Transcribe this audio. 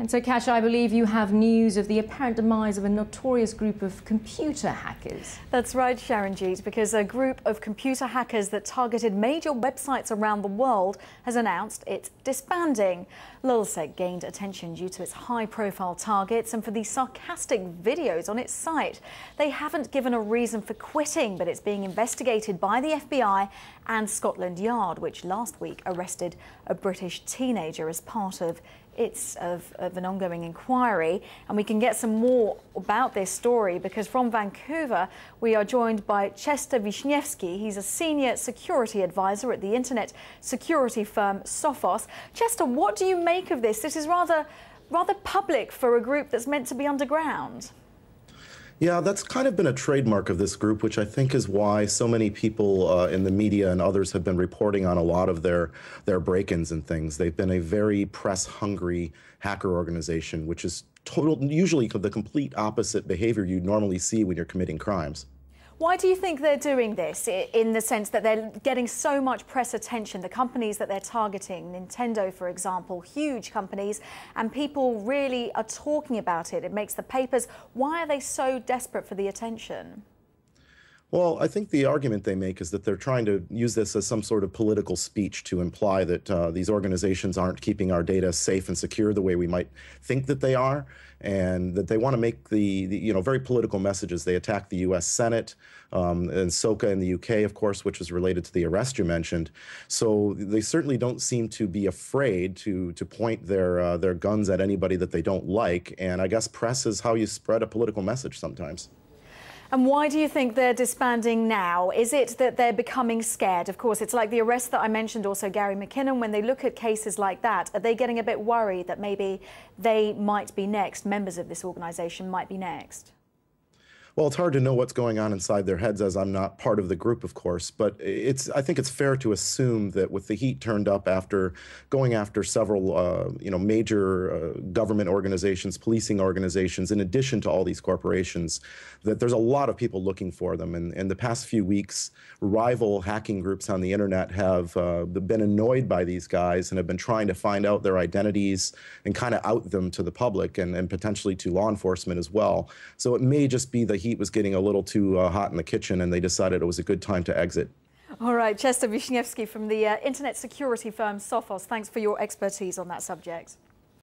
And so, Kasia, I believe you have news of the apparent demise of a notorious group of computer hackers. That's right, Sharonjeet, because a group of computer hackers that targeted major websites around the world has announced it's disbanding. Lulzsec gained attention due to its high-profile targets and for the sarcastic videos on its site. They haven't given a reason for quitting, but it's being investigated by the FBI and Scotland Yard, which last week arrested a British teenager as part of an ongoing inquiry. And we can get some more about this story because from Vancouver we are joined by Chester Wisniewski. He's a senior security advisor at the internet security firm Sophos. Chester, what do you make of this? This is rather public for a group that's meant to be underground. Yeah, that's kind of been a trademark of this group, which I think is why so many people in the media and others have been reporting on a lot of their break-ins and things. They've been a very press-hungry hacker organization, which is usually the complete opposite behavior you normally see when you're committing crimes. Why do you think they're doing this, in the sense that they're getting so much press attention? The companies that they're targeting, Nintendo, for example, huge companies, and people really are talking about it. It makes the papers. Why are they so desperate for the attention? Well, I think the argument they make is that they're trying to use this as some sort of political speech to imply that these organizations aren't keeping our data safe and secure the way we might think that they are, and that they want to make the very political messages. They attack the U.S. Senate and SOCA in the U.K., of course, which was related to the arrest you mentioned. So they certainly don't seem to be afraid to point their guns at anybody that they don't like. And I guess press is how you spread a political message sometimes. And why do you think they're disbanding now? Is it that they're becoming scared? Of course, it's like the arrest that I mentioned, also Gary McKinnon. When they look at cases like that, are they getting a bit worried that maybe they might be next, members of this organisation might be next? Well, it's hard to know what's going on inside their heads, as I'm not part of the group, of course. But I think it's fair to assume that with the heat turned up after going after several, major government organizations, policing organizations, in addition to all these corporations, that there's a lot of people looking for them. And in the past few weeks, rival hacking groups on the internet have been annoyed by these guys and have been trying to find out their identities and kind of out them to the public and potentially to law enforcement as well. So it may just be the heat was getting a little too hot in the kitchen, and they decided it was a good time to exit. All right, Chester Wisniewski from the internet security firm Sophos, thanks for your expertise on that subject.